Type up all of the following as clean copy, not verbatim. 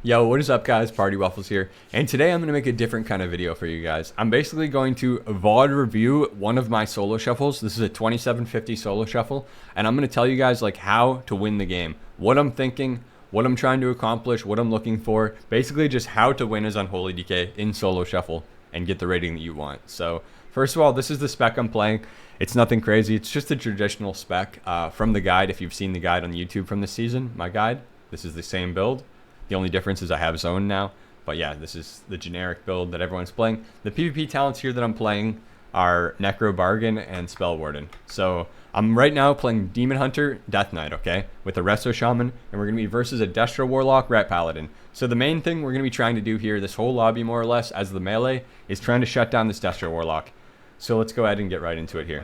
Yo, what is up guys? Partywaffles here, and today I'm going to make a different kind of video for you guys. I'm basically going to VOD review one of my solo shuffles. This is a 2750 solo shuffle, and I'm going to tell you guys like how to win the game, what I'm thinking, what I'm trying to accomplish, what I'm looking for, basically just how to win as Unholy DK in solo shuffle and get the rating that you want. So first of all, this is the spec I'm playing. It's nothing crazy. It's just a traditional spec from the guide. If you've seen the guide on YouTube from this season, my guide, this is the same build. The only difference is I have zone now, but yeah, this is the generic build that everyone's playing. The PvP talents here that I'm playing are Necro Bargain and Spell Warden. So I'm right now playing Demon Hunter, Death Knight, okay, with a Resto Shaman, and we're going to be versus a Destro Warlock, Rat Paladin. So the main thing we're going to be trying to do here, this whole lobby more or less, as the melee, is trying to shut down this Destro Warlock. So let's go ahead and get right into it here.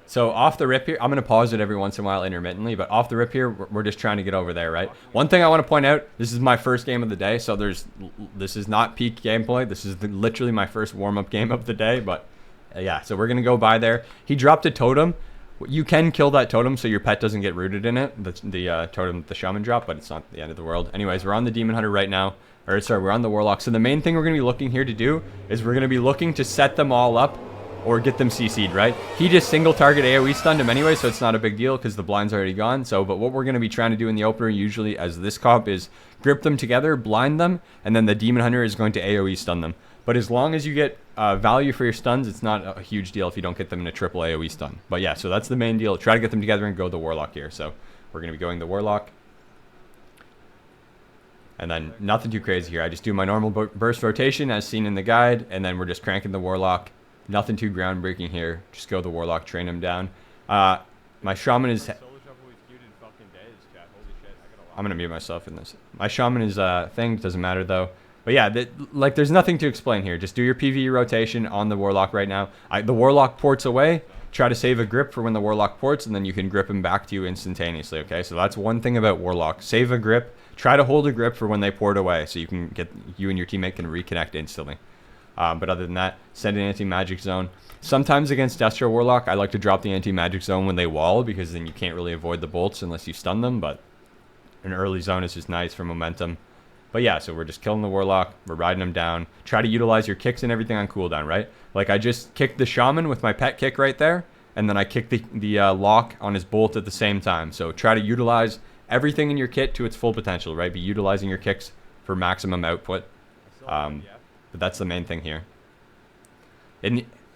So off the rip here, I'm going to pause it every once in a while intermittently, but off the rip here, we're just trying to get over there, right? One thing I want to point out, this is my first game of the day, so this is not peak gameplay. This is literally my first warm-up game of the day, but yeah, so we're going to go by there. He dropped a totem. You can kill that totem so your pet doesn't get rooted in it, the totem the shaman dropped, but it's not the end of the world. Anyways, we're on the Demon Hunter right now, or sorry, we're on the Warlock. So the main thing we're going to be looking here to do is we're going to be looking to set them all up or get them CC'd, right? He just single target AoE stunned him anyway, so it's not a big deal because the blind's already gone. So, but what we're going to be trying to do in the opener usually as this comp is grip them together, blind them, and then the Demon Hunter is going to AoE stun them. But as long as you get value for your stuns, it's not a huge deal if you don't get them in a triple AoE stun. But yeah, so that's the main deal. Try to get them together and go the Warlock here. So we're going to be going the Warlock. And then nothing too crazy here. I just do my normal burst rotation as seen in the guide, and then we're just cranking the Warlock. Nothing too groundbreaking here. Just go the Warlock, train him down. My Shaman is... I'm going to mute myself in this. My Shaman is thing. Doesn't matter though. But yeah, like there's nothing to explain here. Just do your PvE rotation on the Warlock right now. The Warlock ports away. Try to save a grip for when the Warlock ports, and then you can grip him back to you instantaneously, okay? So that's one thing about Warlock. Save a grip. Try to hold a grip for when they port away so you can you and your teammate can reconnect instantly. But other than that, send an anti-magic zone. Sometimes against Destro Warlock, I like to drop the anti-magic zone when they wall because then you can't really avoid the bolts unless you stun them. But an early zone is just nice for momentum. But yeah, so we're just killing the Warlock. We're riding him down. Try to utilize your kicks and everything on cooldown, right? Like I just kicked the Shaman with my pet kick right there. And then I kicked the lock on his bolt at the same time. So try to utilize everything in your kit to its full potential, right? Be utilizing your kicks for maximum output. But that's the main thing here.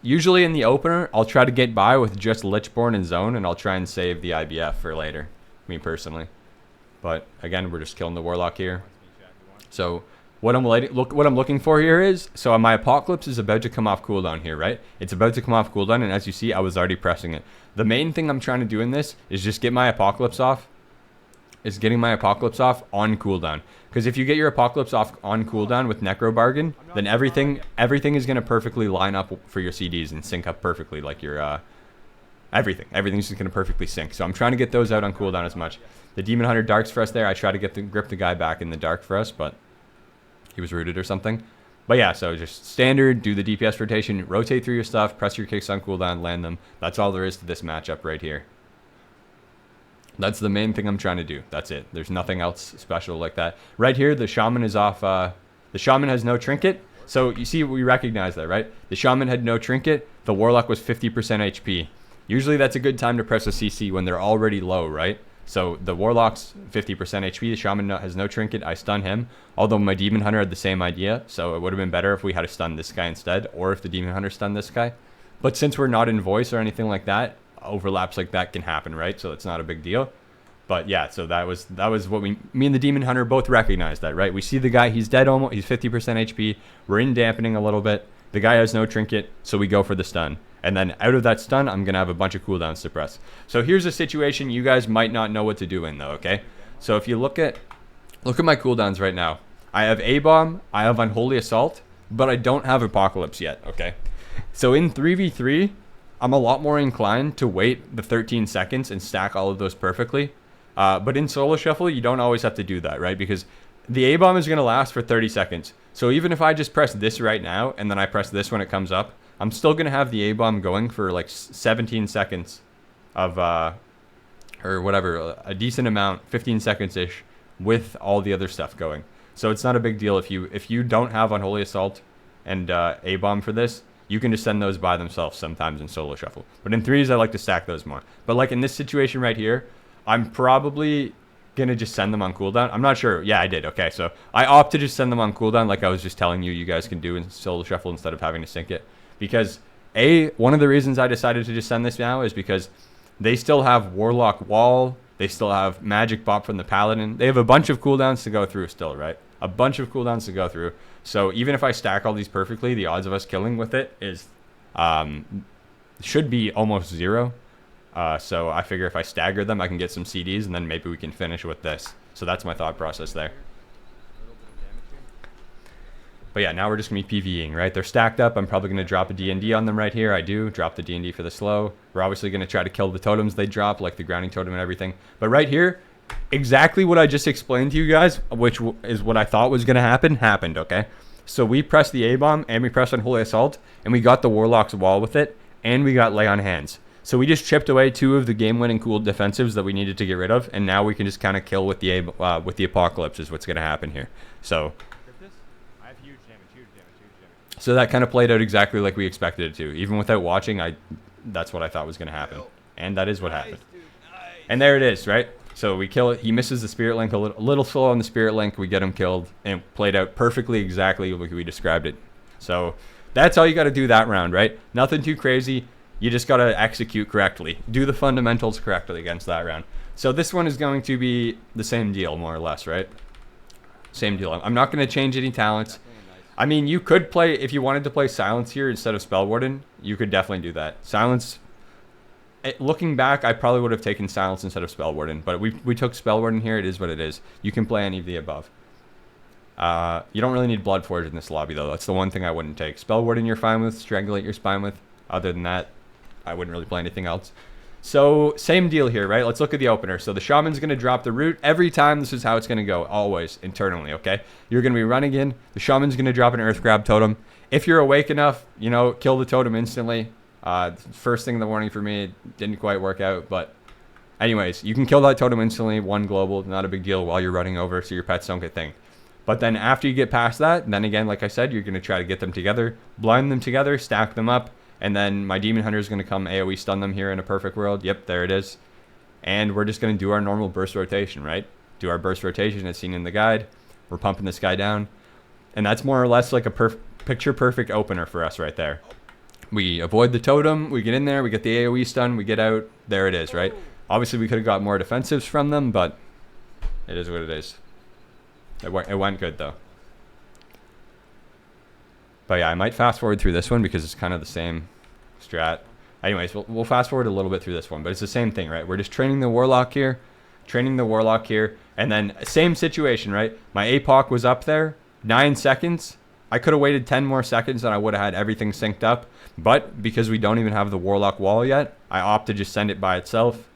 Usually in the opener, I'll try to get by with just Lichborn and Zone, and I'll try and save the IBF for later, me personally. But again, we're just killing the Warlock here. So what I'm looking for here is, so my Apocalypse is about to come off cooldown here, right? It's about to come off cooldown, and as you see, I was already pressing it. The main thing I'm trying to do in this is just get my Apocalypse off. Is getting my Apocalypse off on cooldown. Because if you get your Apocalypse off on cooldown with Necro Bargain, then everything is going to perfectly line up for your CDs and sync up perfectly, like your everything's just going to perfectly sync. So I'm trying to get those out on cooldown as much. The Demon Hunter darks for us there. I try to grip the guy back in the dark for us, but he was rooted or something. But yeah, so just standard, do the DPS rotation, rotate through your stuff, press your kicks on cooldown, land them. That's all there is to this matchup right here. That's the main thing I'm trying to do. That's it. There's nothing else special like that. Right here, the Shaman is off. The Shaman has no trinket. So you see, we recognize that, right? The Shaman had no trinket. The Warlock was 50% HP. Usually that's a good time to press a CC when they're already low, right? So the Warlock's 50% HP. The Shaman has no trinket. I stun him. Although my Demon Hunter had the same idea. So it would have been better if we had to stun this guy instead. Or if the Demon Hunter stunned this guy. But since we're not in voice or anything like that, overlaps like that can happen, right? So it's not a big deal. But yeah, so that was what me and the Demon Hunter both recognized that, right? We see the guy, he's dead almost, he's 50% HP. We're in dampening a little bit. The guy has no trinket, so we go for the stun. And then out of that stun, I'm going to have a bunch of cooldowns to press. So here's a situation you guys might not know what to do in though, okay? So if you look at my cooldowns right now. I have A-Bomb, I have Unholy Assault, but I don't have Apocalypse yet, okay? So in 3v3, I'm a lot more inclined to wait the 13 seconds and stack all of those perfectly. But in solo shuffle, you don't always have to do that, right? Because the A-Bomb is going to last for 30 seconds. So even if I just press this right now, and then I press this when it comes up, I'm still going to have the A-Bomb going for like 17 seconds of, or whatever, a decent amount, 15 seconds-ish with all the other stuff going. So it's not a big deal if you don't have Unholy Assault and A-Bomb for this. You can just send those by themselves sometimes in solo shuffle. But in threes, I like to stack those more. But like in this situation right here, I'm probably going to just send them on cooldown. I'm not sure. Yeah, I did. Okay, so I opt to just send them on cooldown like I was just telling you you guys can do in solo shuffle instead of having to sync it. Because one of the reasons I decided to just send this now is because they still have Warlock Wall. They still have Magic Bop from the Paladin. They have a bunch of cooldowns to go through still, right? A bunch of cooldowns to go through. So even if I stack all these perfectly, the odds of us killing with it is should be almost 0. So I figure if I stagger them, I can get some CDs, and then maybe we can finish with this. So that's my thought process there. But yeah, now we're just going to be PvEing, right? They're stacked up. I'm probably going to drop a D&D on them right here. I do drop the D&D for the slow. We're obviously going to try to kill the totems they drop, like the grounding totem and everything. But right here, exactly what I just explained to you guys, which is what I thought was going to happen, happened, okay? So we pressed the A-Bomb, and we pressed Unholy Assault, and we got the Warlock's Wall with it, and we got Lay on Hands. So we just chipped away 2 of the game-winning cool defensives that we needed to get rid of, and now we can just kind of kill with the Apocalypse is what's going to happen here. So that kind of played out exactly like we expected it to. Even without watching, that's what I thought was going to happen. And that is what happened. And there it is, right? So we kill it. He misses the Spirit Link a little slow on the Spirit Link. We get him killed, and it played out perfectly exactly like we described it. So that's all you got to do that round, right? Nothing too crazy. You just got to execute correctly. Do the fundamentals correctly against that round. So this one is going to be the same deal, more or less, right? Same deal. I'm not going to change any talents. I mean, you could play, if you wanted to play Silence here instead of Spell Warden, you could definitely do that. Silence, looking back, I probably would have taken Silence instead of Spell Warden, but we took Spell Warden here. It is what it is. You can play any of the above. You don't really need Bloodforge in this lobby, though. That's the one thing I wouldn't take. Spell Warden you're fine with. Strangulate you're fine with. Other than that, I wouldn't really play anything else. So, same deal here, right? Let's look at the opener. So, the Shaman's going to drop the root. Every time, this is how it's going to go, always, internally, okay? You're going to be running in. The Shaman's going to drop an Earth Grab totem. If you're awake enough, you know, kill the totem instantly. First thing in the morning for me, it didn't quite work out, but anyways, you can kill that totem instantly, 1 global, not a big deal while you're running over, so your pets don't get thinged. But then after you get past that, then again, like I said, you're going to try to get them together, blind them together, stack them up, and then my Demon Hunter is going to come AoE stun them here in a perfect world. Yep, there it is. And we're just going to do our normal burst rotation, right? Do our burst rotation as seen in the guide. We're pumping this guy down. And that's more or less like a picture-perfect opener for us right there. We avoid the totem. We get in there. We get the AoE stun. We get out. There it is, right? Obviously, we could have got more defensives from them, but it is what it is. It went good, though. But yeah, I might fast forward through this one because it's kind of the same strat. Anyways, we'll fast forward a little bit through this one, but it's the same thing, right? We're just training the Warlock here, and then same situation, right? My APOC was up there, 9 seconds. I could have waited 10 more seconds and I would have had everything synced up, but because we don't even have the Warlock Wall yet, I opt to just send it by itself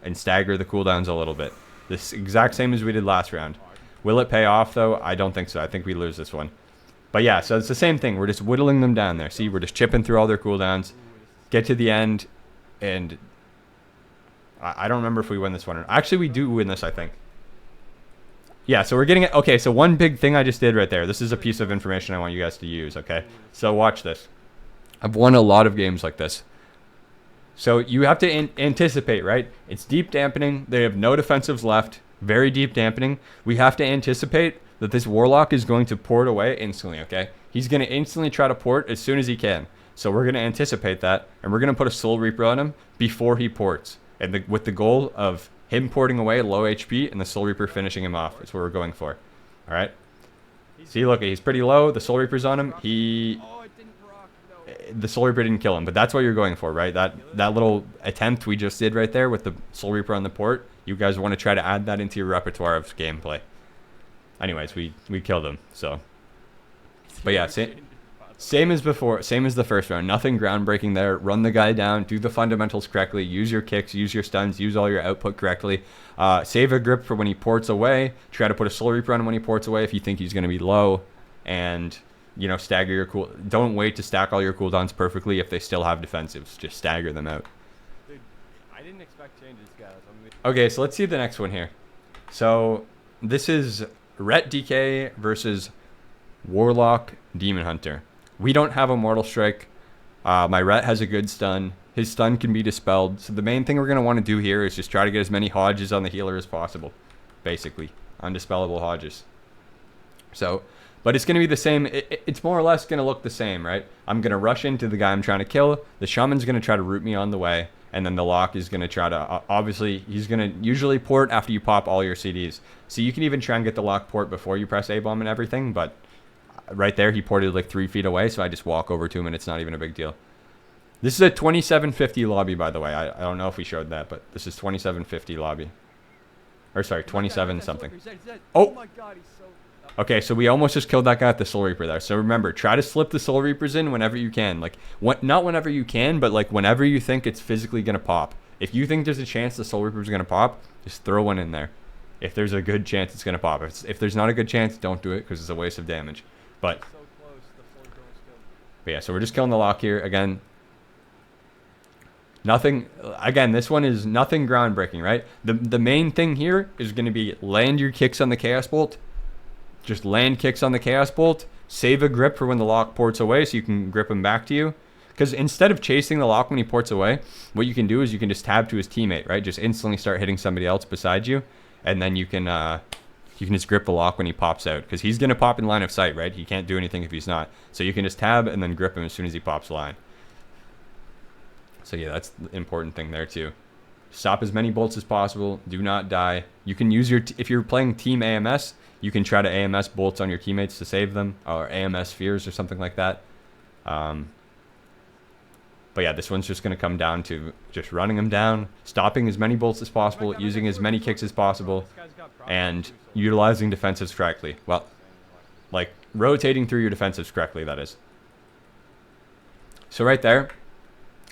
and stagger the cooldowns a little bit. This exact same as we did last round. Will it pay off, though? I don't think so. I think we lose this one. But yeah, so it's the same thing. We're just whittling them down there. See, we're just chipping through all their cooldowns. Get to the end, and I don't remember if we win this one. Actually, we do win this, I think. Yeah, so we're getting it. Okay, so one big thing I just did right there. This is a piece of information I want you guys to use, okay? So watch this. I've won a lot of games like this. So you have to anticipate, right? It's deep dampening. They have no defensives left. Very deep dampening. We have to anticipate that this Warlock is going to port away instantly, okay? He's going to instantly try to port as soon as he can. So we're going to anticipate that, and we're going to put a Soul Reaper on him before he ports. And with the goal of him porting away low HP and the Soul Reaper finishing him off. That's what we're going for. All right? See, look, he's pretty low. The Soul Reaper's on him. The Soul Reaper didn't kill him, but that's what you're going for, right? That little attempt we just did right there with the Soul Reaper on the port, you guys want to try to add that into your repertoire of gameplay. Anyways, we killed him, so. But yeah, same as before, same as the first round. Nothing groundbreaking there. Run the guy down, do the fundamentals correctly, use your kicks, use your stuns, use all your output correctly. Save a grip for when he ports away. Try to put a Soul Reaper on him when he ports away if you think he's going to be low. And, you know, stagger your cool. Don't wait to stack all your cooldowns perfectly if they still have defensives. Just stagger them out. Dude, I didn't expect changes, guys. Okay, so let's see the next one here. So this is Ret DK versus Warlock Demon Hunter. We don't have a Mortal Strike. My Ret has a good stun. His stun can be dispelled. So the main thing we're going to want to do here is just try to get as many Hodges on the healer as possible. Basically. Undispellable Hodges. So, but it's going to be the same. It's more or less going to look the same, right? I'm going to rush into the guy I'm trying to kill. The Shaman's going to try to root me on the way. And then the Lock is going to try to, obviously, he's going to usually port after you pop all your CDs. So you can even try and get the Lock port before you press A-bomb and everything. But right there, he ported like 3 feet away. So I just walk over to him and it's not even a big deal. This is a 2750 lobby, by the way. I don't know if we showed that, but this is 2750 lobby. Or sorry, 27 something. Oh! Okay, so we almost just killed that guy at the Soul Reaper there. So remember, try to slip the Soul Reapers in whenever you can. Like, not whenever you can, but like whenever you think it's physically going to pop. If you think there's a chance the Soul Reaper is going to pop, just throw one in there. If there's a good chance it's going to pop. If there's not a good chance, don't do it because it's a waste of damage. But yeah, so we're just killing the Lock here. Again, nothing, again, this one is nothing groundbreaking, right? The main thing here is going to be land your kicks on the Chaos Bolt. Just land kicks on the Chaos Bolt. Save a grip for when the Lock ports away so you can grip him back to you. Because instead of chasing the Lock when he ports away, what you can do is you can just tab to his teammate, right? Just instantly start hitting somebody else beside you. And then you can just grip the Lock when he pops out. Because he's going to pop in line of sight, right? He can't do anything if he's not. So you can just tab and then grip him as soon as he pops line. So yeah, that's the important thing there too. Stop as many bolts as possible. Do not die. You can use your, if you're playing team AMS, you can try to AMS bolts on your teammates to save them, or AMS fears or something like that. But yeah, this one's just going to come down to just running them down, stopping as many bolts as possible, using as many kicks as possible, and utilizing defensives correctly. Well, like rotating through your defensives correctly, that is. So right there,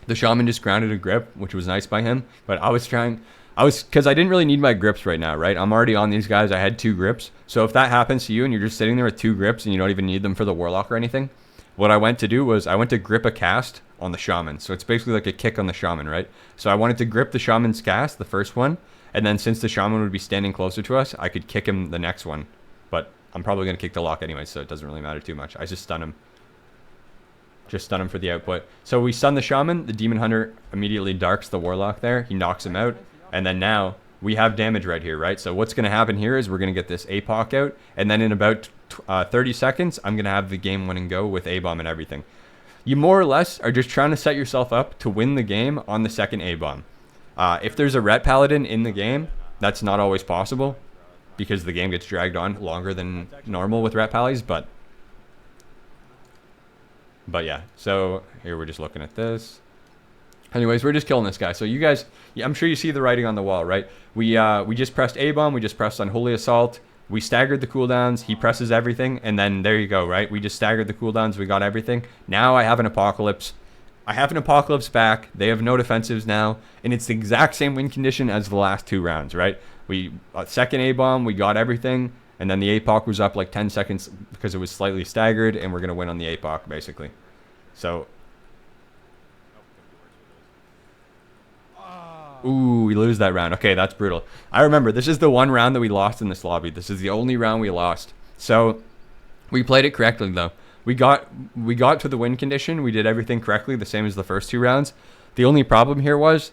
the Shaman just grounded a grip, which was nice by him. But because I didn't really need my grips right now, right? I'm already on these guys. I had 2 grips. So if that happens to you and you're just sitting there with 2 grips and you don't even need them for the Warlock or anything, what I went to do was I went to grip a cast on the Shaman. So it's basically like a kick on the Shaman, right? So I wanted to grip the Shaman's cast, the first one. And then since the Shaman would be standing closer to us, I could kick him the next one. But I'm probably going to kick the Lock anyway, so it doesn't really matter too much. I just stun him. Just stun him for the output. So we stun the Shaman. The Demon Hunter immediately darks the Warlock there. He knocks him out. And then now we have damage right here, right? So what's going to happen here is we're going to get this APOC out. And then in about 30 seconds, I'm going to have the game winning go with A-bomb and everything. You more or less are just trying to set yourself up to win the game on the second A-bomb. If there's a Ret Paladin in the game, that's not always possible because the game gets dragged on longer than normal with Ret Pallies, but yeah, so here we're just looking at this. Anyways, we're just killing this guy. So you guys, I'm sure you see the writing on the wall, right? We just pressed A-bomb, we just pressed Unholy Assault, we staggered the cooldowns, he presses everything, and then there you go, right? We just staggered the cooldowns, we got everything. Now I have an Apocalypse. I have an Apocalypse back, they have no defensives now, and it's the exact same win condition as the last 2 rounds, right? We second A-bomb, we got everything. And then the APOC was up like 10 seconds because it was slightly staggered, and we're going to win on the APOC, basically. So. Ooh, we lose that round. Okay, that's brutal. I remember, this is the one round that we lost in this lobby. This is the only round we lost. So, we played it correctly, though. We got to the win condition. We did everything correctly, the same as the first 2 rounds. The only problem here was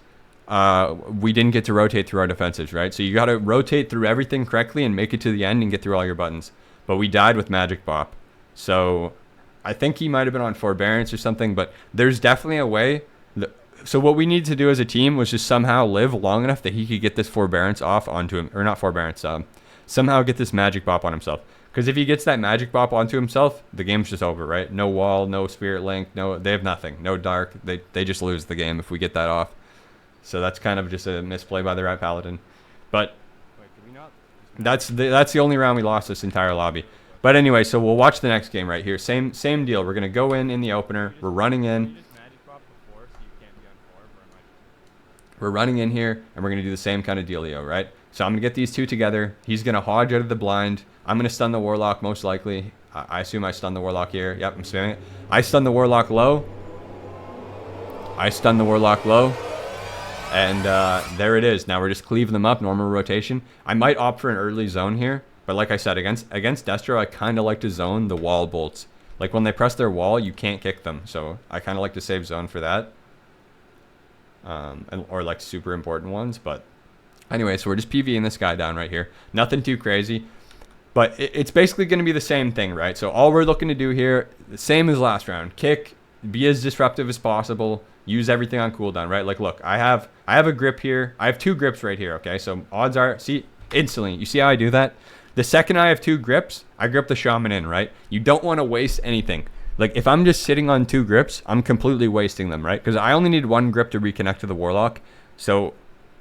we didn't get to rotate through our defensives, right? So you got to rotate through everything correctly and make it to the end and get through all your buttons. But we died with Magic Bop. So I think he might have been on Forbearance or something, but there's definitely a way. So what we need to do as a team was just somehow live long enough that he could get this Forbearance off onto him, or not Forbearance, somehow get this Magic Bop on himself. Because if he gets that Magic Bop onto himself, the game's just over, right? No wall, no Spirit Link, they have nothing. No Dark. They just lose the game if we get that off. So that's kind of just a misplay by the Rat Paladin. But that's the only round we lost this entire lobby. But anyway, so we'll watch the next game right here. Same deal. We're going to go in the opener. We're running in. We're running in here, and we're going to do the same kind of dealio, right? So I'm going to get these 2 together. He's going to Hodge out of the blind. I'm going to stun the Warlock most likely. I assume I stun the Warlock here. Yep, I'm spamming it. I stun the Warlock low. I stun the Warlock low. And there it is. Now we're just cleaving them up, normal rotation. I might opt for an early zone here. But like I said, against Destro, I kind of like to zone the wall bolts. Like when they press their wall, you can't kick them. So I kind of like to save zone for that. Or like super important ones. But anyway, so we're just PvEing this guy down right here. Nothing too crazy. But it's basically going to be the same thing, right? So all we're looking to do here, the same as last round. Kick, be as disruptive as possible. Use everything on cooldown, right? Like, look, I have a grip here. I have 2 grips right here, okay? So odds are, see, instantly. You see how I do that? The second I have 2 grips, I grip the shaman in, right? You don't want to waste anything. Like, if I'm just sitting on 2 grips, I'm completely wasting them, right? Because I only need 1 grip to reconnect to the warlock. So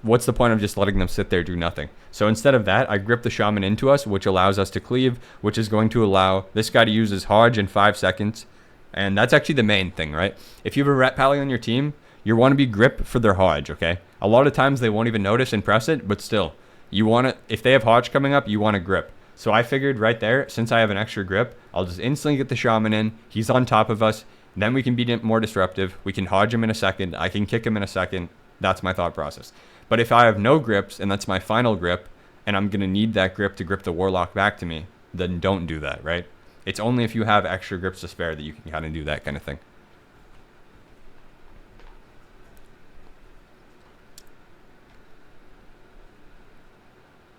what's the point of just letting them sit there, do nothing? So instead of that, I grip the shaman into us, which allows us to cleave, which is going to allow this guy to use his Hodge in 5 seconds. And that's actually the main thing, right? If you have a ret pally on your team, you want to be grip for their Hodge, okay? A lot of times they won't even notice and press it, but still, you want to, if they have Hodge coming up, you want to grip. So I figured right there, since I have an extra grip, I'll just instantly get the shaman in. He's on top of us. Then we can be more disruptive. We can Hodge him in a second. I can kick him in a second. That's my thought process. But if I have no grips, and that's my final grip, and I'm going to need that grip to grip the warlock back to me, then don't do that, right? It's only if you have extra grips to spare that you can kind of do that kind of thing.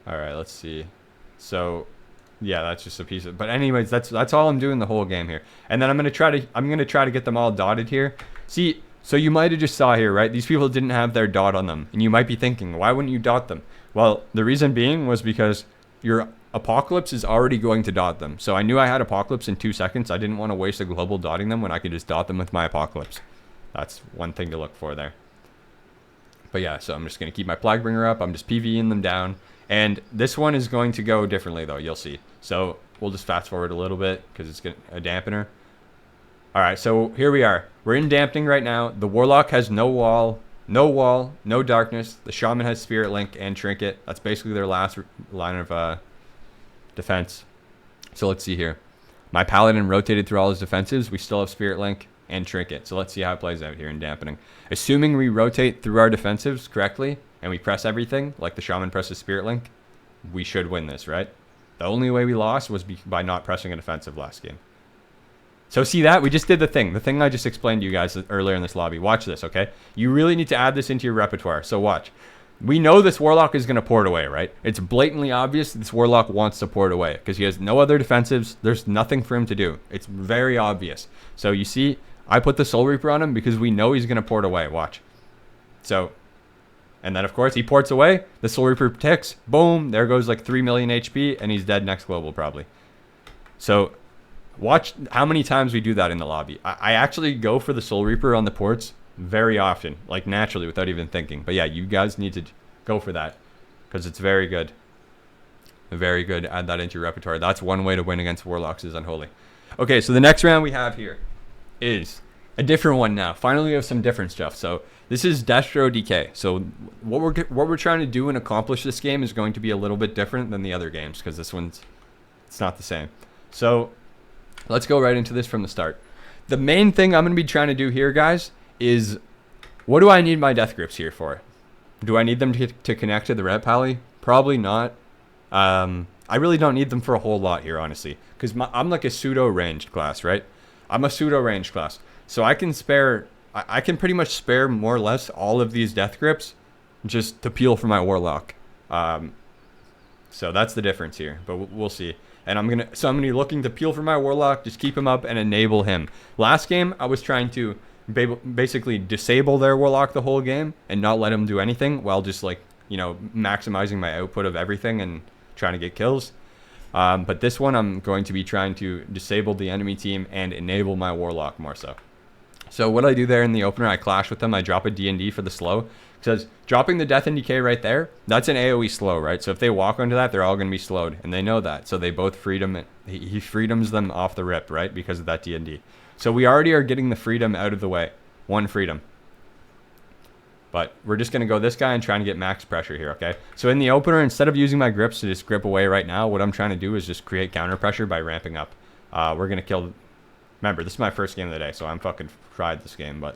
All right, let's see. So, yeah, that's just a piece of. But anyways, that's all I'm doing the whole game here. And then I'm gonna try to get them all dotted here. See, so you might have just saw here, right? These people didn't have their dot on them, and you might be thinking, why wouldn't you dot them? Well, the reason being was because your Apocalypse is already going to dot them. So I knew I had Apocalypse in 2 seconds. I didn't want to waste a global dotting them when I could just dot them with my Apocalypse. That's one thing to look for there. But yeah, so I'm just going to keep my Plaguebringer up. I'm just PvEing them down. And this one is going to go differently, though. You'll see. So we'll just fast forward a little bit because it's a dampener. All right, so here we are. We're in dampening right now. The Warlock has no wall, no darkness. The Shaman has Spirit Link and Trinket. That's basically their last line of defense. So let's see here. My Paladin rotated through all his defensives. We still have Spirit Link and Trinket. So let's see how it plays out here in dampening. Assuming we rotate through our defensives correctly and we press everything, like the Shaman presses Spirit Link, we should win this, right? The only way we lost was by not pressing a defensive last game. So see that? We just did the thing I just explained to you guys earlier in this lobby. Watch this, okay? You really need to add this into your repertoire. So watch. We know this Warlock is going to port away, right? It's blatantly obvious this Warlock wants to port away because he has no other defensives. There's nothing for him to do. It's very obvious. So you see, I put the Soul Reaper on him because we know he's going to port away. Watch. So, and then of course he ports away. The Soul Reaper ticks. Boom. There goes like 3 million HP and he's dead next global probably. So watch how many times we do that in the lobby. I actually go for the Soul Reaper on the ports very often, like naturally without even thinking. But yeah, you guys need to go for that because it's very good. Very good. Add that into your repertoire. That's one way to win against Warlocks is Unholy. Okay, so the next round we have here is a different one now. Finally, we have some different stuff. So this is Destro DK. So what we're trying to do and accomplish this game is going to be a little bit different than the other games because this one's it's not the same. So let's go right into this from the start. The main thing I'm going to be trying to do here, guys, is what do I need my death grips here for? Do I need them to connect to the red pally? Probably not. I really don't need them for a whole lot here, honestly, because I'm like a pseudo ranged class, right? I'm a pseudo ranged class, so I can spare. I can pretty much spare more or less all of these death grips just to peel for my warlock. So that's the difference here, but we'll see. And I'm gonna be looking to peel for my warlock, just keep him up and enable him. Last game I was trying to basically disable their warlock the whole game and not let him do anything while just like, you know, maximizing my output of everything and trying to get kills. But this one I'm going to be trying to disable the enemy team and enable my warlock more so. So what I do there in the opener, I clash with them. I drop a D&D for the slow. Because dropping the death and decay right there, that's an AoE slow, right? So if they walk onto that, they're all going to be slowed. And they know that. So they both freedom. He freedoms them off the rip, right? Because of that D&D. So we already are getting the freedom out of the way. One freedom. But we're just going to go this guy and trying to get max pressure here, okay? So in the opener, instead of using my grips to just grip away right now, what I'm trying to do is just create counter pressure by ramping up. We're going to kill... Remember, this is my first game of the day, so I'm fucking fried this game, but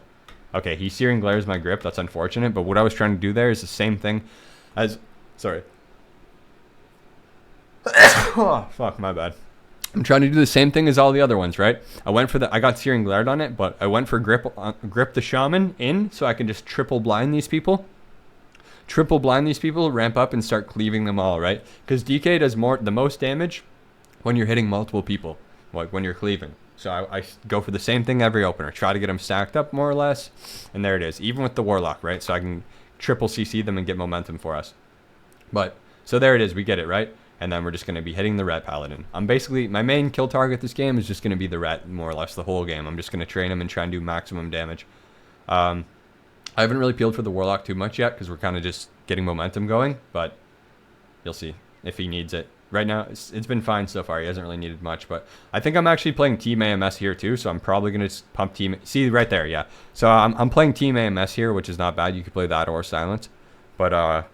Okay, he Searing Glares my grip. That's unfortunate. But what I was trying to do there is the same thing as... Sorry. Oh, fuck, my bad. I'm trying to do the same thing as all the other ones, right? I got Searing Glared on it, but I went for grip the Shaman in so I can just triple blind these people. Triple blind these people, ramp up, and start cleaving them all, right? Because DK does the most damage when you're hitting multiple people, like when you're cleaving. So I go for the same thing every opener. Try to get them stacked up more or less. And there it is. Even with the Warlock, right? So I can triple CC them and get momentum for us. But, so there it is. We get it, right? And then we're just going to be hitting the Ret Paladin. My main kill target this game is just going to be the Ret, more or less, the whole game. I'm just going to train him and try and do maximum damage. I haven't really peeled for the Warlock too much yet because we're kind of just getting momentum going. But you'll see if he needs it. Right now, it's been fine so far. He hasn't really needed much, but I think I'm actually playing Team AMS here too, so I'm probably going to pump Team... See, right there, yeah. So I'm playing Team AMS here, which is not bad. You could play that or Silence. But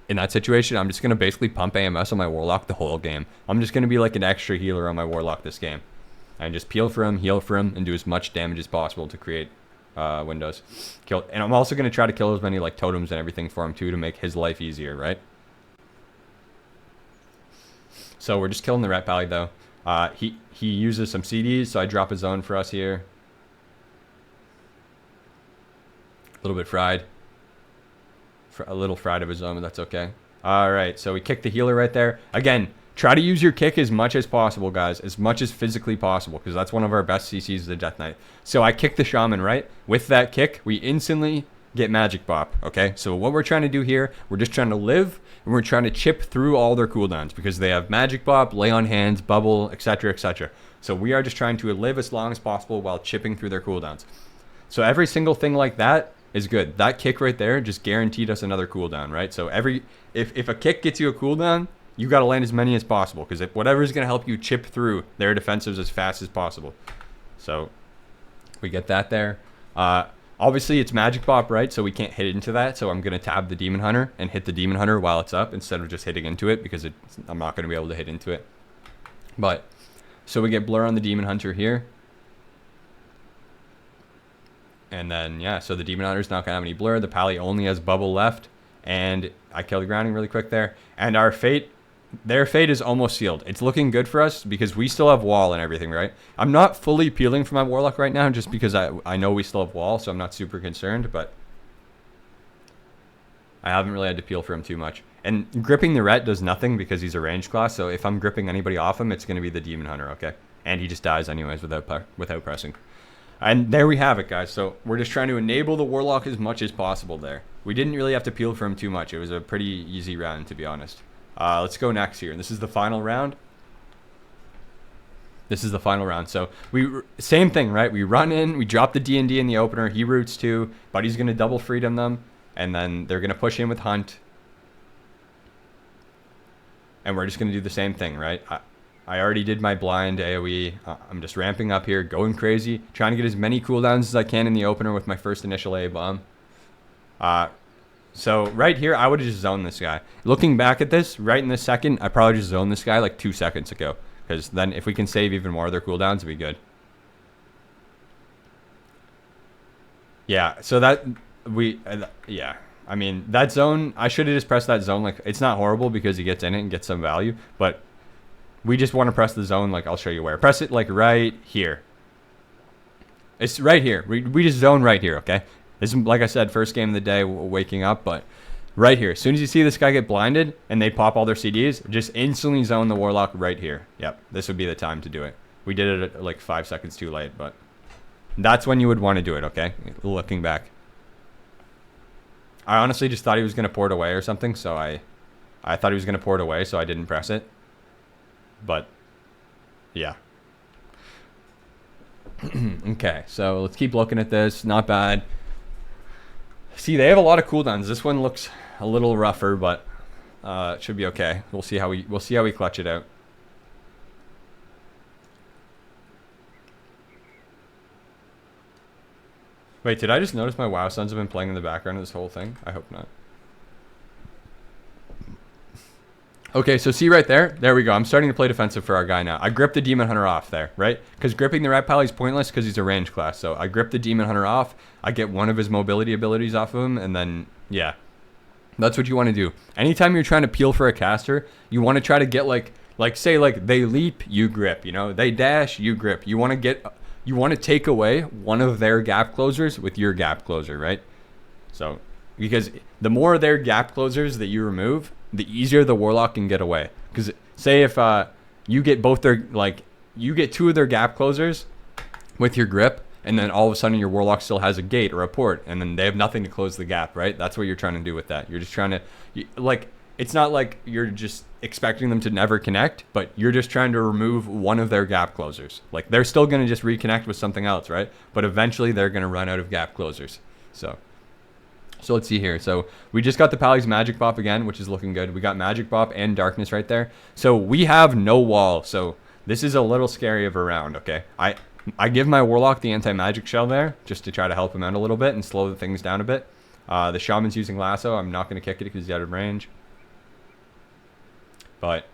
in that situation, I'm just going to basically pump AMS on my Warlock the whole game. I'm just going to be like an extra healer on my Warlock this game. And just peel for him, heal for him, and do as much damage as possible to create windows. And I'm also going to try to kill as many like totems and everything for him too to make his life easier, right? So we're just killing the Ret Pally though. He uses some CDs, so I drop a zone for us here. A little bit fried. A little fried of a zone, but that's okay. Alright, so we kick the healer right there. Again, try to use your kick as much as possible, guys. As much as physically possible, because that's one of our best CCs, the Death Knight. So I kick the Shaman, right? With that kick, we instantly get Magic Bop, okay? So what we're trying to do here, we're just trying to live, and we're trying to chip through all their cooldowns, because they have Magic Bop, Lay on Hands, Bubble, etc., etc. So we are just trying to live as long as possible while chipping through their cooldowns. So every single thing like that is good. That kick right there just guaranteed us another cooldown, right? So if a kick gets you a cooldown, you got to land as many as possible, because whatever is going to help you chip through their defensives as fast as possible. So we get that there. Obviously, it's Magic Bop, right? So we can't hit into that. So I'm going to tab the Demon Hunter and hit the Demon Hunter while it's up instead of just hitting into it, because I'm not going to be able to hit into it. But, so we get Blur on the Demon Hunter here. And then, yeah, so the Demon Hunter's not going to have any Blur. The Pally only has Bubble left. And I kill the grounding really quick there. And our fate... Their fate is almost sealed. It's looking good for us because we still have wall and everything, right? I'm not fully peeling for my Warlock right now just because I know we still have wall, so I'm not super concerned, but I haven't really had to peel for him too much. And gripping the Ret does nothing because he's a ranged class, so if I'm gripping anybody off him, it's going to be the Demon Hunter, okay? And he just dies anyways without pressing. And there we have it, guys. So we're just trying to enable the Warlock as much as possible there. We didn't really have to peel for him too much. It was a pretty easy round, to be honest. Let's go next here. This is the final round. This is the final round. So same thing, right? We run in, we drop the D&D in the opener. He roots too. Buddy's going to double freedom them. And then they're going to push in with Hunt. And we're just going to do the same thing, right? I already did my blind AoE. I'm just ramping up here, going crazy. Trying to get as many cooldowns as I can in the opener with my first initial A-bomb. So right here, I would have just zoned this guy. Looking back at this, right in this second, I probably just zoned this guy like 2 seconds ago. Because then if we can save even more of their cooldowns, it'd be good. Yeah, so yeah. I mean, that zone, I should have just pressed that zone. Like, it's not horrible because he gets in it and gets some value. But we just want to press the zone, like, I'll show you where. Press it, like, right here. It's right here. We just zone right here, okay? This is, like I said, first game of the day, waking up, but right here. As soon as you see this guy get blinded and they pop all their CDs, just instantly zone the Warlock right here. Yep, this would be the time to do it. We did it at like 5 seconds too late, but that's when you would want to do it, okay? Looking back. I honestly just thought he was going to pour it away or something, so I thought he was going to pour it away, so I didn't press it. But, yeah. Okay, so let's keep looking at this. Not bad. See, they have a lot of cooldowns. This one looks a little rougher, but it should be okay. We'll see how we clutch it out. Wait, did I just notice my WoW sons have been playing in the background of this whole thing? I hope not. Okay, so see right there? There we go. I'm starting to play defensive for our guy now. I grip the Demon Hunter off there, right? Because gripping the Rat Pally is pointless because he's a range class. So I grip the Demon Hunter off. I get one of his mobility abilities off of him. And then, yeah. That's what you want to do. Anytime you're trying to peel for a caster, you want to try to get like say like they leap, you grip, you know? They dash, you grip. You want to take away one of their gap closers with your gap closer, right? So, because the more their gap closers that you remove, the easier the Warlock can get away. Because say if you get both their, like, you get two of their gap closers with your grip, and then all of a sudden your Warlock still has a gate or a port, and then they have nothing to close the gap, right? That's what you're trying to do with that. You're just trying to, like, it's not like you're just expecting them to never connect, but you're just trying to remove one of their gap closers. Like, they're still going to just reconnect with something else, right? But eventually they're going to run out of gap closers. So let's see here. So we just got the Pally's Magic Bop again, which is looking good. We got Magic Bop and Darkness right there. So we have no wall. So this is a little scary of a round, okay? I give my Warlock the anti-magic shell there just to try to help him out a little bit and slow the things down a bit. The Shaman's using Lasso. I'm not going to kick it because he's out of range. But,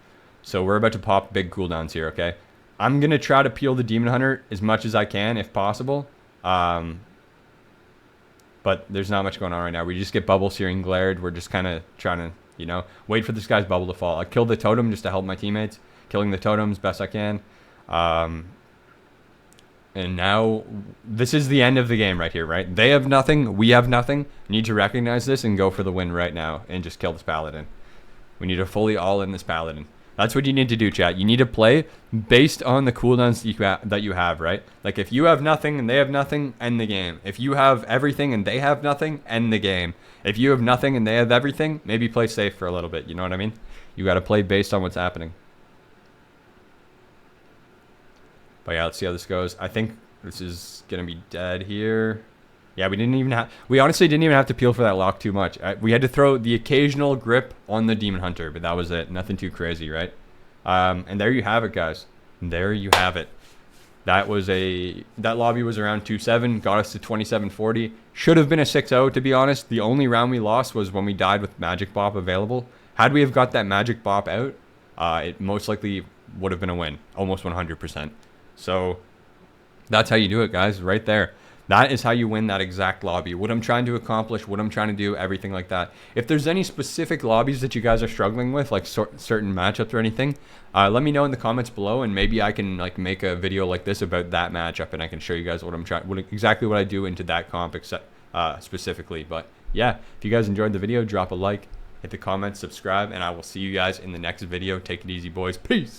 so we're about to pop big cooldowns here, okay? I'm going to try to peel the Demon Hunter as much as I can if possible. But there's not much going on right now. We just get bubble searing glared. We're just kind of trying to, you know, wait for this guy's bubble to fall. I killed the totem just to help my teammates. Killing the totems best I can. And now this is the end of the game right here, right? They have nothing. We have nothing. Need to recognize this and go for the win right now and just kill this paladin. We need to fully all in this paladin. That's what you need to do, chat. You need to play based on the cooldowns that you have, right? Like, if you have nothing and they have nothing, end the game. If you have everything and they have nothing, end the game. If you have nothing and they have everything, maybe play safe for a little bit. You know what I mean? You got to play based on what's happening. But yeah, let's see how this goes. I think this is going to be dead here. Yeah, we honestly didn't even have to peel for that lock too much. We had to throw the occasional grip on the Demon Hunter, but that was it. Nothing too crazy, right? And there you have it, guys. There you have it. That lobby was around 2-7, got us to 27-40. Should have been a 6-0, to be honest. The only round we lost was when we died with Magic Bop available. Had we have got that Magic Bop out, it most likely would have been a win, almost 100%. So that's how you do it, guys, right there. That is how you win that exact lobby. What I'm trying to accomplish, what I'm trying to do, everything like that. If there's any specific lobbies that you guys are struggling with, like certain matchups or anything, let me know in the comments below, and maybe I can like make a video like this about that matchup, and I can show you guys what I'm trying, exactly what I do into that comp specifically. But yeah, if you guys enjoyed the video, drop a like, hit the comments, subscribe, and I will see you guys in the next video. Take it easy, boys. Peace.